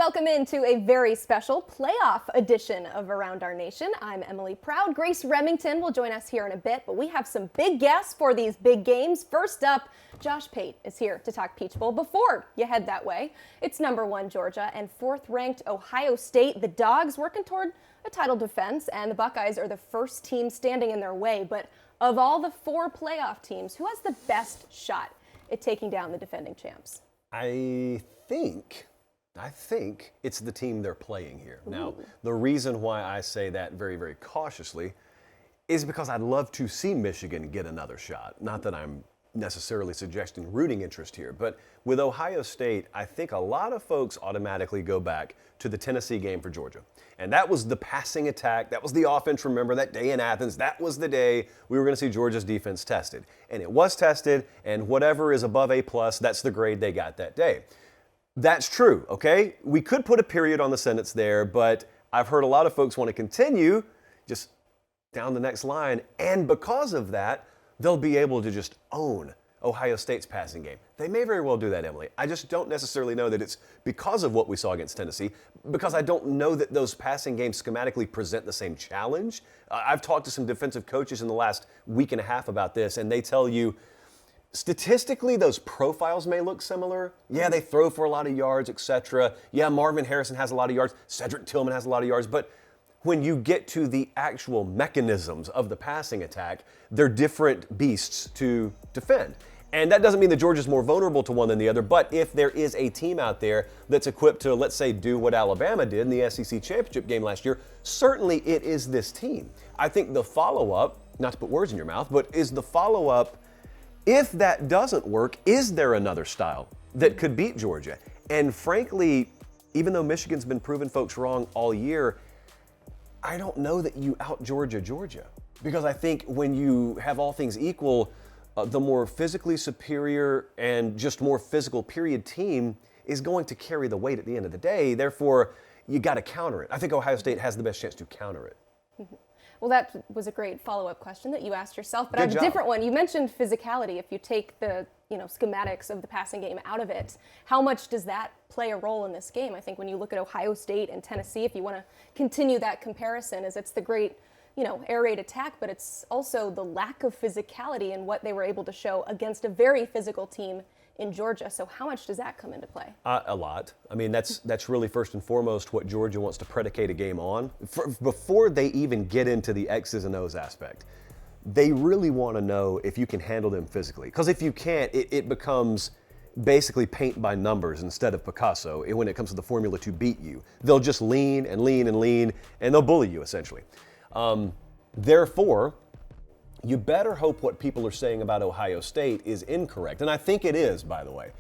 Welcome into a very special playoff edition of Around Our Nation. I'm Emily Proud. Grace Remington will join us here in a bit, but we have some big guests for these big games. First up, Josh Pate is here to talk Peach Bowl before you head that way. It's #1 Georgia and 4th-ranked Ohio State. The Dogs working toward a title defense, and the Buckeyes are the first team standing in their way. But of all the 4 playoff teams, who has the best shot at taking down the defending champs? I think it's the team they're playing here. Ooh. Now, the reason why I say that very, very cautiously is because I'd love to see Michigan get another shot. Not that I'm necessarily suggesting rooting interest here, but with Ohio State, I think a lot of folks automatically go back to the Tennessee game for Georgia. And that was the passing attack. That was the offense. Remember that day in Athens? That was the day we were going to see Georgia's defense tested. And it was tested, and whatever is above A+, that's the grade they got that day. That's true, okay? We could put a period on the sentence there, but I've heard a lot of folks want to continue just down the next line, and because of that, they'll be able to just own Ohio State's passing game. They may very well do that, Emily. I just don't necessarily know that it's because of what we saw against Tennessee, because I don't know that those passing games schematically present the same challenge. I've talked to some defensive coaches in the last week and a half about this, and they tell you, statistically, those profiles may look similar. Yeah, they throw for a lot of yards, etc. Yeah, Marvin Harrison has a lot of yards. Cedric Tillman has a lot of yards. But when you get to the actual mechanisms of the passing attack, they're different beasts to defend. And that doesn't mean that Georgia's more vulnerable to one than the other. But if there is a team out there that's equipped to, let's say, do what Alabama did in the SEC championship game last year, certainly it is this team. I think the follow-up, not to put words in your mouth, but is the follow-up, if that doesn't work, is there another style that could beat Georgia? And frankly, even though Michigan's been proving folks wrong all year, I don't know that you out-Georgia Georgia. Because I think when you have all things equal, the more physically superior and just more physical period team is going to carry the weight at the end of the day. Therefore, you got to counter it. I think Ohio State has the best chance to counter it. Mm-hmm. Well, that was a great follow-up question that you asked yourself, but I have a different one. You mentioned physicality. If you take the schematics of the passing game out of it, how much does that play a role in this game? I think when you look at Ohio State and Tennessee, if you want to continue that comparison, is it's the great air raid attack, but it's also the lack of physicality in what they were able to show against a very physical team in Georgia. So how much does that come into play? A lot. I mean, that's really first and foremost what Georgia wants to predicate a game on. Before they even get into the X's and O's aspect, they really want to know if you can handle them physically. Because if you can't, it becomes basically paint by numbers instead of Picasso when it comes to the formula to beat you. They'll just lean and lean and lean, and they'll bully you, essentially. Therefore, you better hope what people are saying about Ohio State is incorrect. And I think it is, by the way.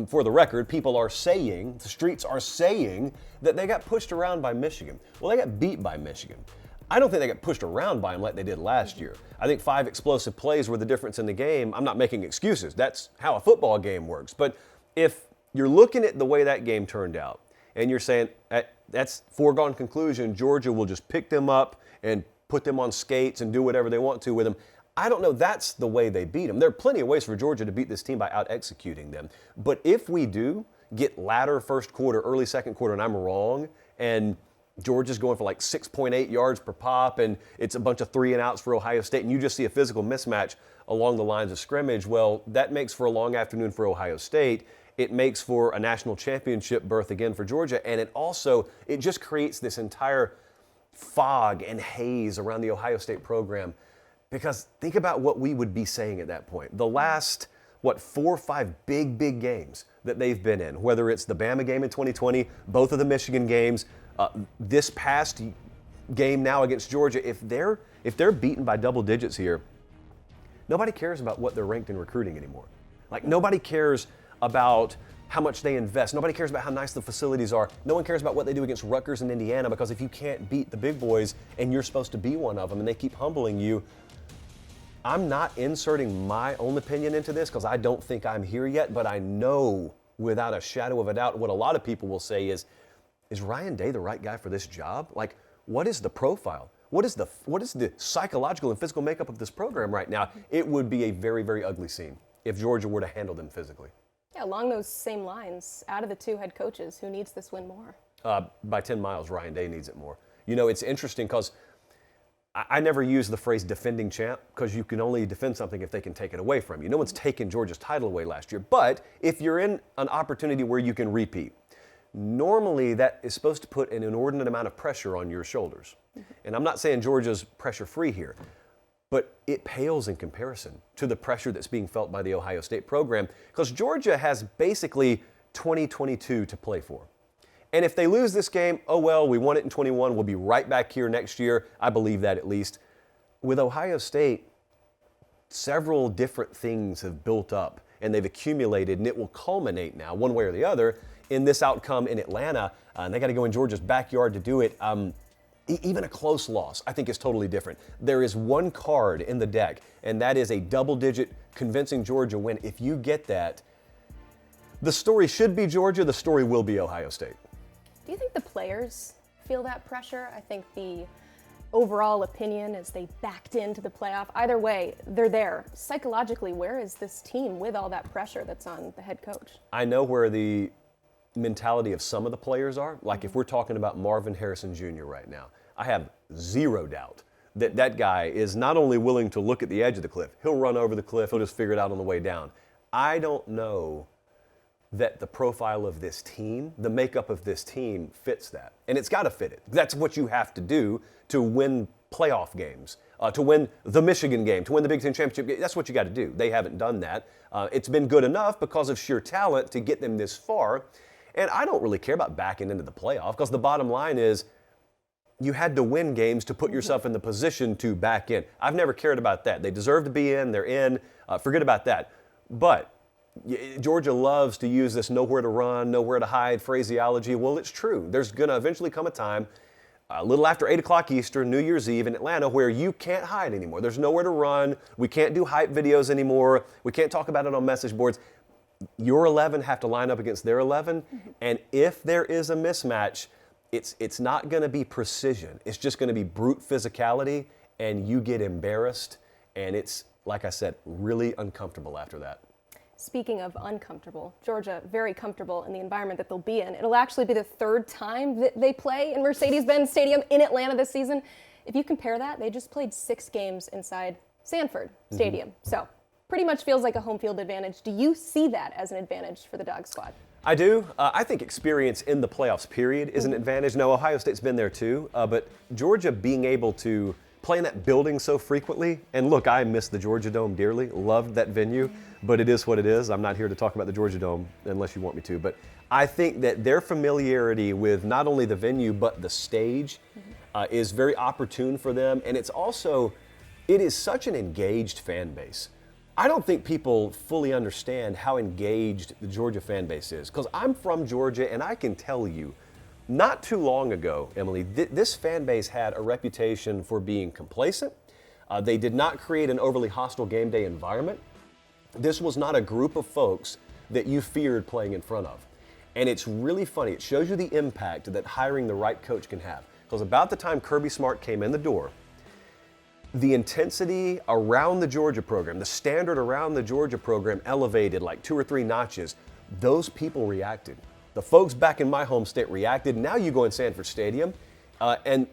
For the record, people are saying, the streets are saying, that they got pushed around by Michigan. Well, they got beat by Michigan. I don't think they got pushed around by them like they did last year. I think 5 explosive plays were the difference in the game. I'm not making excuses. That's how a football game works. But if you're looking at the way that game turned out, and you're saying, that's foregone conclusion, Georgia will just pick them up and put them on skates and do whatever they want to with them. I don't know that's the way they beat them. There are plenty of ways for Georgia to beat this team by out-executing them. But if we do get latter first quarter, early second quarter, and I'm wrong, and Georgia's going for like 6.8 yards per pop, and it's a bunch of 3-and-outs for Ohio State, and you just see a physical mismatch along the lines of scrimmage, well, that makes for a long afternoon for Ohio State. It makes for a national championship berth again for Georgia, and it just creates this entire fog and haze around the Ohio State program, because think about what we would be saying at that point. The last, 4 or 5 big games that they've been in, whether it's the Bama game in 2020, both of the Michigan games, this past game now against Georgia, if they're beaten by double digits here, nobody cares about what they're ranked in recruiting anymore. Like, nobody cares about how much they invest. Nobody cares about how nice the facilities are. No one cares about what they do against Rutgers and Indiana, because if you can't beat the big boys and you're supposed to be one of them and they keep humbling you, I'm not inserting my own opinion into this because I don't think I'm here yet, but I know without a shadow of a doubt what a lot of people will say is Ryan Day the right guy for this job? Like, what is the profile? What is the psychological and physical makeup of this program right now? It would be a very, very ugly scene if Georgia were to handle them physically. Yeah, along those same lines, out of the two head coaches, who needs this win more? By 10 miles, Ryan Day needs it more. You know, it's interesting because I never use the phrase defending champ because you can only defend something if they can take it away from you. No one's taken Georgia's title away last year. But if you're in an opportunity where you can repeat, normally that is supposed to put an inordinate amount of pressure on your shoulders. And I'm not saying Georgia's pressure-free here, but it pales in comparison to the pressure that's being felt by the Ohio State program because Georgia has basically 2022 to play for. And if they lose this game, oh well, we won it in 21. We'll be right back here next year. I believe that at least. With Ohio State, several different things have built up and they've accumulated, and it will culminate now, one way or the other, in this outcome in Atlanta. And they got to go in Georgia's backyard to do it. Even a close loss, I think, is totally different. There is one card in the deck, and that is a double-digit convincing Georgia win. If you get that, the story should be Georgia. The story will be Ohio State. Do you think the players feel that pressure? I think the overall opinion is they backed into the playoff. Either way, they're there. Psychologically, where is this team with all that pressure that's on the head coach? I know where the mentality of some of the players are. Like if we're talking about Marvin Harrison Jr. right now, I have zero doubt that that guy is not only willing to look at the edge of the cliff, he'll run over the cliff, he'll just figure it out on the way down. I don't know that the profile of this team, the makeup of this team fits that. And it's got to fit it. That's what you have to do to win playoff games, to win the Michigan game, to win the Big Ten championship game. That's what you got to do. They haven't done that. It's been good enough because of sheer talent to get them this far. And I don't really care about backing into the playoff because the bottom line is you had to win games to put yourself in the position to back in. I've never cared about that. They deserve to be in. They're in. Forget about that. But Georgia loves to use this nowhere to run, nowhere to hide phraseology. Well, it's true. There's going to eventually come a time, a little after 8 o'clock Eastern, New Year's Eve in Atlanta, where you can't hide anymore. There's nowhere to run. We can't do hype videos anymore. We can't talk about it on message boards. Your 11 have to line up against their 11. And if there is a mismatch, it's not going to be precision. It's just going to be brute physicality, and you get embarrassed. And it's, like I said, really uncomfortable after that. Speaking of uncomfortable, Georgia very comfortable in the environment that they'll be in. It'll actually be the third time that they play in Mercedes-Benz Stadium in Atlanta this season. If you compare that, they just played 6 games inside Sanford Stadium. So pretty much feels like a home field advantage. Do you see that as an advantage for the Dog Squad? I do. I think experience in the playoffs, period, is an advantage. Now, Ohio State's been there too, but Georgia being able to play in that building so frequently, and look, I miss the Georgia Dome dearly, loved that venue, but it is what it is. I'm not here to talk about the Georgia Dome unless you want me to, but I think that their familiarity with not only the venue but the stage is very opportune for them, and it is such an engaged fan base. I don't think people fully understand how engaged the Georgia fan base is, because I'm from Georgia, and I can tell you, not too long ago, Emily, this fan base had a reputation for being complacent. They did not create an overly hostile game day environment. This was not a group of folks that you feared playing in front of. And it's really funny. It shows you the impact that hiring the right coach can have. Because about the time Kirby Smart came in the door, the intensity around the Georgia program, the standard around the Georgia program elevated like 2 or 3 notches. Those people reacted. The folks back in my home state reacted. Now you go in Sanford Stadium and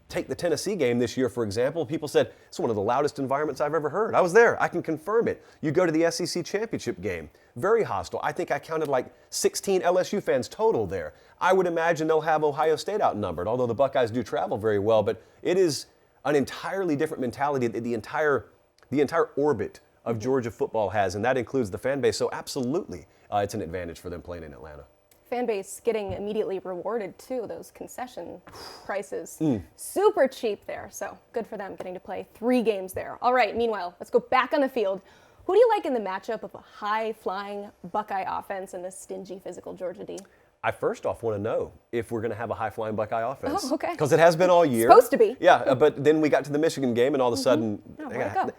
take the Tennessee game this year, for example. People said, it's one of the loudest environments I've ever heard. I was there. I can confirm it. You go to the SEC championship game. Very hostile. I think I counted like 16 LSU fans total there. I would imagine they'll have Ohio State outnumbered, although the Buckeyes do travel very well. But it is an entirely different mentality that the entire orbit of Georgia football has, and that includes the fan base. So absolutely, it's an advantage for them playing in Atlanta. Fan base getting immediately rewarded too. Those concession prices, super cheap there. So good for them getting to play 3 games there. All right, meanwhile, let's go back on the field. Who do you like in the matchup of a high-flying Buckeye offense and the stingy, physical Georgia D? I first off want to know if we're going to have a high-flying Buckeye offense. Oh, okay. Because it has been all year. Supposed to be. Yeah, but then we got to the Michigan game, and all of a sudden, Oh,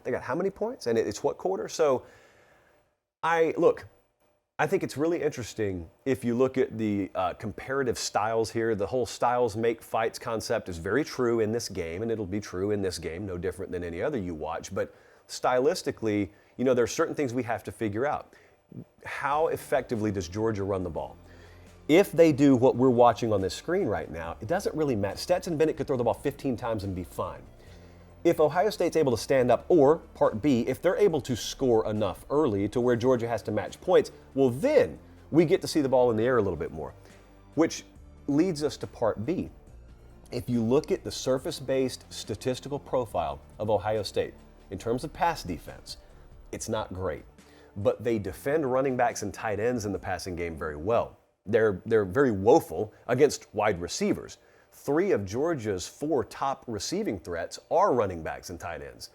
they got how many points? And it's what quarter? So, I think it's really interesting if you look at the comparative styles here. The whole styles make fights concept is very true in this game, and it'll be true in this game, no different than any other you watch. But stylistically, there are certain things we have to figure out. how effectively does Georgia run the ball? If they do what we're watching on this screen right now, it doesn't really matter. Stetson Bennett could throw the ball 15 times and be fine. If Ohio State's able to stand up, or part B, if they're able to score enough early to where Georgia has to match points, well then we get to see the ball in the air a little bit more. Which leads us to part B. If you look at the surface-based statistical profile of Ohio State, in terms of pass defense, it's not great. But they defend running backs and tight ends in the passing game very well. They're very woeful against wide receivers. 3 of Georgia's 4 top receiving threats are running backs and tight ends.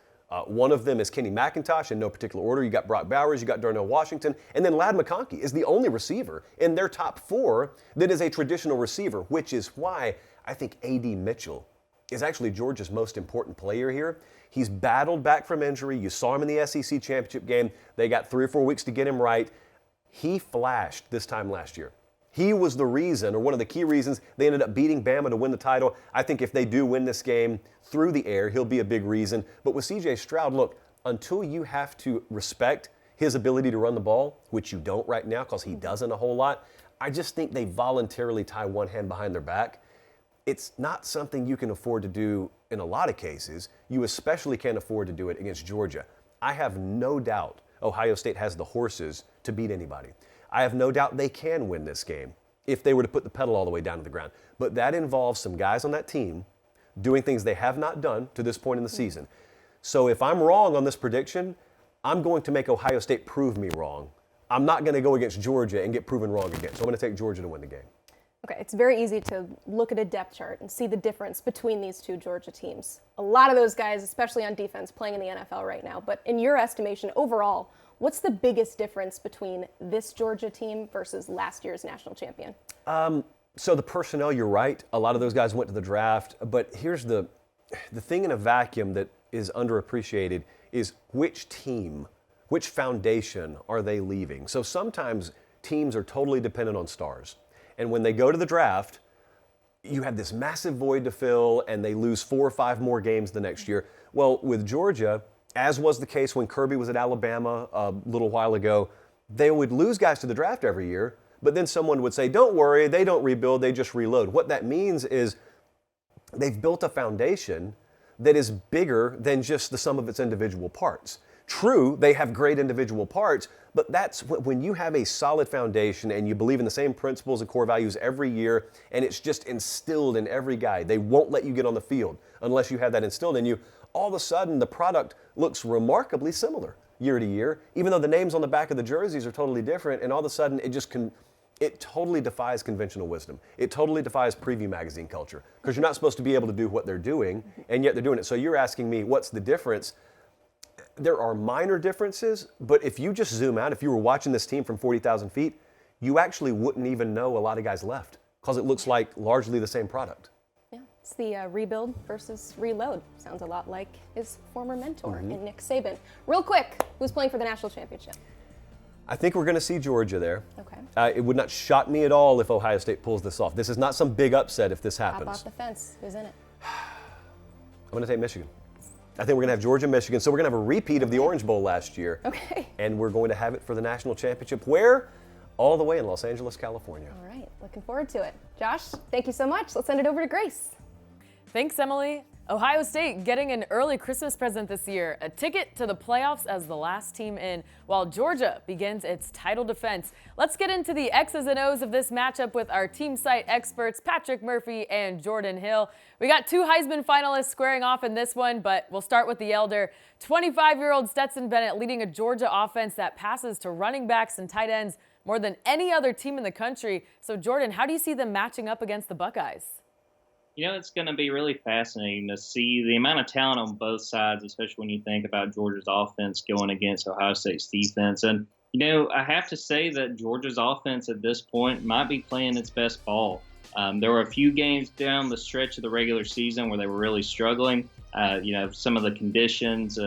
One of them is Kenny McIntosh in no particular order. You got Brock Bowers, you got Darnell Washington, and then Ladd McConkey is the only receiver in their top 4 that is a traditional receiver, which is why I think A.D. Mitchell is actually Georgia's most important player here. He's battled back from injury. You saw him in the SEC championship game. They got 3 or 4 weeks to get him right. He flashed this time last year. He was the reason, or one of the key reasons, they ended up beating Bama to win the title. I think if they do win this game through the air, he'll be a big reason. But with C.J. Stroud, look, until you have to respect his ability to run the ball, which you don't right now because he doesn't a whole lot, I just think they voluntarily tie one hand behind their back. It's not something you can afford to do in a lot of cases. You especially can't afford to do it against Georgia. I have no doubt Ohio State has the horses to beat anybody. I have no doubt they can win this game if they were to put the pedal all the way down to the ground. But that involves some guys on that team doing things they have not done to this point in the season. So if I'm wrong on this prediction, I'm going to make Ohio State prove me wrong. I'm not going to go against Georgia and get proven wrong again. So I'm going to take Georgia to win the game. Okay, it's very easy to look at a depth chart and see the difference between these 2 Georgia teams. A lot of those guys, especially on defense, playing in the NFL right now. But in your estimation, overall, what's the biggest difference between this Georgia team versus last year's national champion? So the personnel, you're right. A lot of those guys went to the draft. But here's the thing in a vacuum that is underappreciated is which team, which foundation are they leaving? So sometimes teams are totally dependent on stars. And when they go to the draft, you have this massive void to fill and they lose 4 or 5 more games the next year. Well, with Georgia, as was the case when Kirby was at Alabama a little while ago, they would lose guys to the draft every year, but then someone would say, don't worry, they don't rebuild, they just reload. What that means is they've built a foundation that is bigger than just the sum of its individual parts. True, they have great individual parts, but that's when you have a solid foundation and you believe in the same principles and core values every year, and it's just instilled in every guy. They won't let you get on the field unless you have that instilled in you. All of a sudden, the product looks remarkably similar year to year, even though the names on the back of the jerseys are totally different, and all of a sudden, it totally defies conventional wisdom. It totally defies preview magazine culture, because you're not supposed to be able to do what they're doing, and yet they're doing it. So you're asking me, what's the difference? There are minor differences, but if you just zoom out, if you were watching this team from 40,000 feet, you actually wouldn't even know a lot of guys left, because it looks like largely the same product. Yeah, it's the rebuild versus reload. Sounds a lot like his former mentor in Nick Saban. Real quick, who's playing for the national championship? I think we're going to see Georgia there. Okay. It would not shock me at all if Ohio State pulls this off. This is not some big upset if this happens. Hop off the fence. Who's in it? I'm going to take Michigan. I think we're going to have Georgia, Michigan. So we're going to have a repeat of the Orange Bowl last year. Okay. And we're going to have it for the national championship. Where? All the way in Los Angeles, California. All right. Looking forward to it. Josh, thank you so much. Let's send it over to Grace. Thanks, Emily. Ohio State getting an early Christmas present this year, a ticket to the playoffs as the last team in, while Georgia begins its title defense. Let's get into the X's and O's of this matchup with our team site experts, Patrick Murphy and Jordan Hill. We got 2 Heisman finalists squaring off in this one, but we'll start with the elder. 25-year-old Stetson Bennett leading a Georgia offense that passes to running backs and tight ends more than any other team in the country. So, Jordan, how do you see them matching up against the Buckeyes? You know, it's going to be really fascinating to see the amount of talent on both sides, especially when you think about Georgia's offense going against Ohio State's defense. And, you know, I have to say that Georgia's offense at this point might be playing its best ball. There were a few games down the stretch of the regular season where they were really struggling. You know, some of the conditions,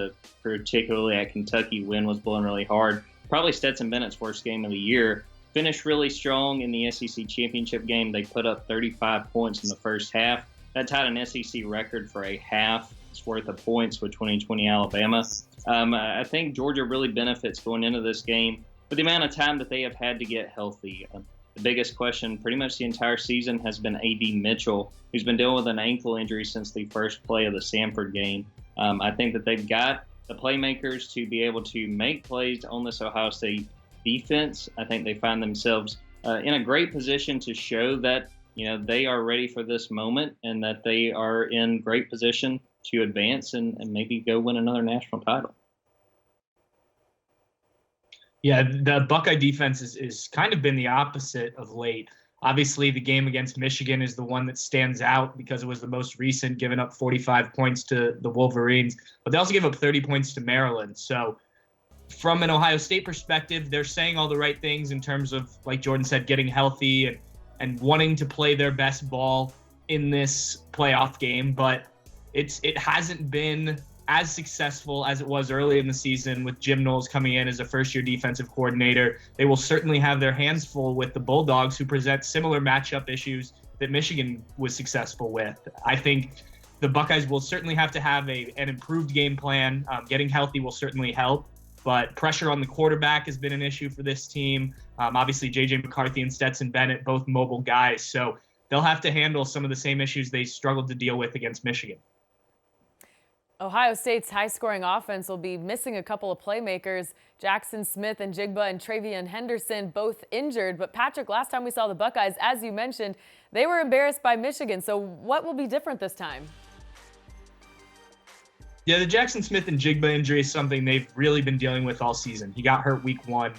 particularly at Kentucky, wind was blowing really hard. Probably Stetson Bennett's worst game of the year. Finished really strong in the SEC championship game. They put up 35 points in the first half. That tied an SEC record for a half's worth of points with 2020 Alabama. I think Georgia really benefits going into this game with the amount of time that they have had to get healthy. The biggest question pretty much the entire season has been A.D. Mitchell, who's been dealing with an ankle injury since the first play of the Samford game. I think that they've got the playmakers to be able to make plays on this Ohio State defense. I think they find themselves in a great position to show that they are ready for this moment and that they are in great position to advance and maybe go win another national title. Yeah, the Buckeye defense is kind of been the opposite of late. Obviously, the game against Michigan is the one that stands out because it was the most recent, giving up 45 points to the Wolverines. But they also gave up 30 points to Maryland. So from an Ohio State perspective, they're saying all the right things in terms of, like Jordan said, getting healthy and wanting to play their best ball in this playoff game. But it hasn't been as successful as it was early in the season with Jim Knowles coming in as a first-year defensive coordinator. They will certainly have their hands full with the Bulldogs, who present similar matchup issues that Michigan was successful with. I think the Buckeyes will certainly have to have an improved game plan. Getting healthy will certainly help, but pressure on the quarterback has been an issue for this team. Obviously, J.J. McCarthy and Stetson Bennett, both mobile guys, so they'll have to handle some of the same issues they struggled to deal with against Michigan. Ohio State's high-scoring offense will be missing a couple of playmakers. Jackson Smith and Jigba and Travion Henderson both injured. But Patrick, last time we saw the Buckeyes, as you mentioned, they were embarrassed by Michigan. So what will be different this time? Yeah, the Jackson Smith and Jigba injury is something they've really been dealing with all season. He got hurt week 1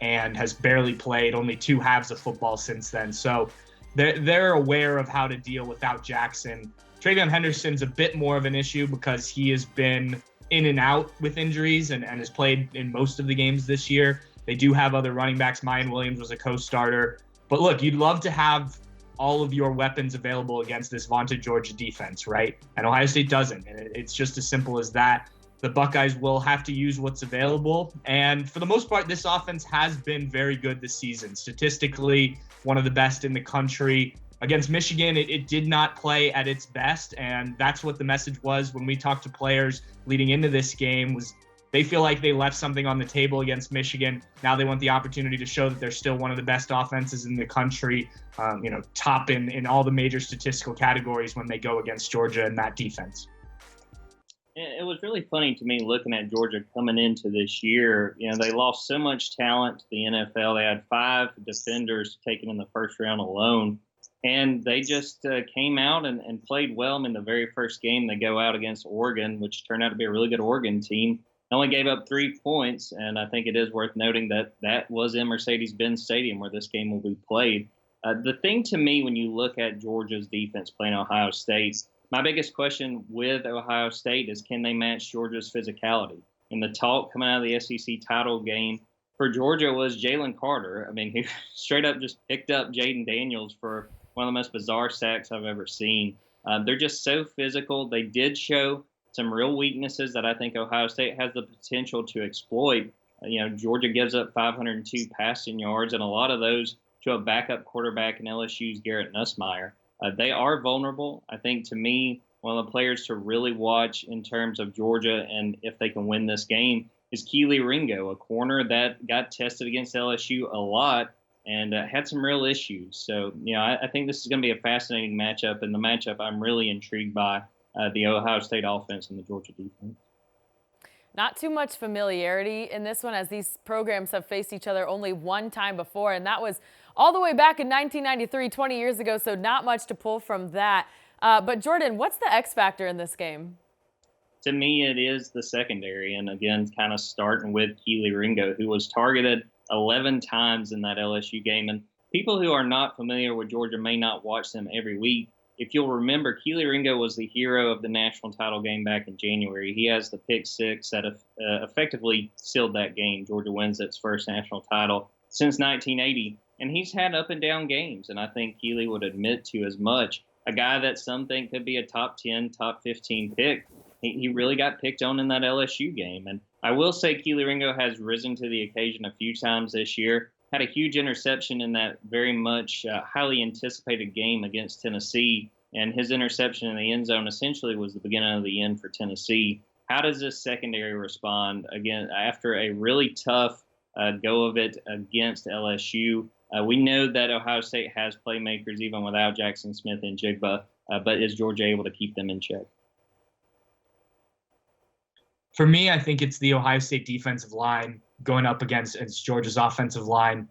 and has barely played, only 2 halves of football since then. So they're aware of how to deal without Jackson. Travion Henderson's a bit more of an issue because he has been in and out with injuries and has played in most of the games this year. They do have other running backs. Mayan Williams was a co-starter. But look, you'd love to have all of your weapons available against this vaunted Georgia defense, right? And Ohio State doesn't. And it's just as simple as that. The Buckeyes will have to use what's available. And for the most part, this offense has been very good this season. Statistically, one of the best in the country. Against Michigan, it did not play at its best, and that's what the message was when we talked to players leading into this game, was they feel like they left something on the table against Michigan. Now they want the opportunity to show that they're still one of the best offenses in the country, top in all the major statistical categories when they go against Georgia and that defense. It was really funny to me looking at Georgia coming into this year. They lost so much talent to the NFL. They had 5 defenders taken in the first round alone. And they just came out and played well. In the very first game, they go out against Oregon, which turned out to be a really good Oregon team. They only gave up 3 points, and I think it is worth noting that that was in Mercedes-Benz Stadium where this game will be played. The thing to me when you look at Georgia's defense playing Ohio State, my biggest question with Ohio State is, can they match Georgia's physicality? And the talk coming out of the SEC title game for Georgia was Jalen Carter. He straight up just picked up Jaden Daniels for one of the most bizarre sacks I've ever seen. They're just so physical. They did show some real weaknesses that I think Ohio State has the potential to exploit. Georgia gives up 502 passing yards, and a lot of those to a backup quarterback in LSU's Garrett Nussmeier. They are vulnerable. I think, to me, one of the players to really watch in terms of Georgia and if they can win this game is Keely Ringo, a corner that got tested against LSU a lot and had some real issues. So, I think this is going to be a fascinating matchup, and the matchup I'm really intrigued by, the Ohio State offense and the Georgia defense. Not too much familiarity in this one, as these programs have faced each other only one time before, and that was all the way back in 1993, 20 years ago, so not much to pull from that. But Jordan, what's the X factor in this game? To me, it is the secondary, and again, kind of starting with Keely Ringo, who was targeted 11 times in that LSU game. And people who are not familiar with Georgia may not watch them every week. If you'll remember, Keely Ringo was the hero of the national title game back in January. He has the pick 6 that effectively sealed that game. Georgia wins its first national title since 1980. And he's had up and down games, and I think Keely would admit to as much. A guy that some think could be a top 10, top 15 pick. He really got picked on in that LSU game. And I will say Keely Ringo has risen to the occasion a few times this year. Had a huge interception in that very much highly anticipated game against Tennessee. And his interception in the end zone essentially was the beginning of the end for Tennessee. How does this secondary respond, again, after a really tough go of it against LSU. We know that Ohio State has playmakers even without Jackson Smith and Jigba, but is Georgia able to keep them in check? For me, I think it's the Ohio State defensive line going up against Georgia's offensive line.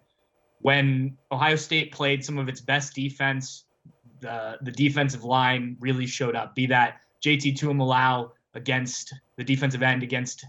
When Ohio State played some of its best defense, the defensive line really showed up. Be that JT Tuimoloau against the defensive end against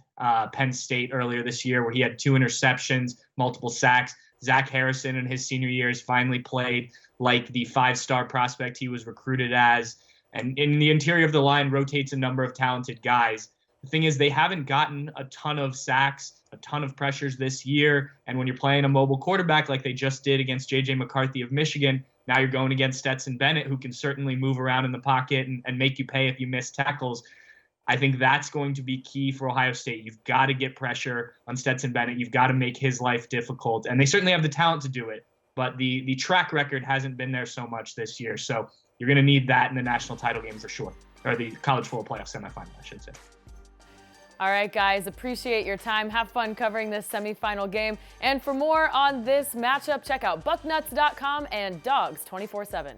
Penn State earlier this year, where he had 2 interceptions, multiple sacks. Zach Harrison in his senior year has finally played like the 5-star prospect he was recruited as. And in the interior of the line rotates a number of talented guys. The thing is, they haven't gotten a ton of sacks, a ton of pressures this year. And when you're playing a mobile quarterback like they just did against J.J. McCarthy of Michigan, now you're going against Stetson Bennett, who can certainly move around in the pocket and make you pay if you miss tackles. I think that's going to be key for Ohio State. You've got to get pressure on Stetson Bennett. You've got to make his life difficult. And they certainly have the talent to do it, but the track record hasn't been there so much this year. So you're going to need that in the national title game for sure, or the college football playoff semifinal, I should say. All right, guys, appreciate your time. Have fun covering this semifinal game. And for more on this matchup, check out bucknuts.com and Dogs 24/7.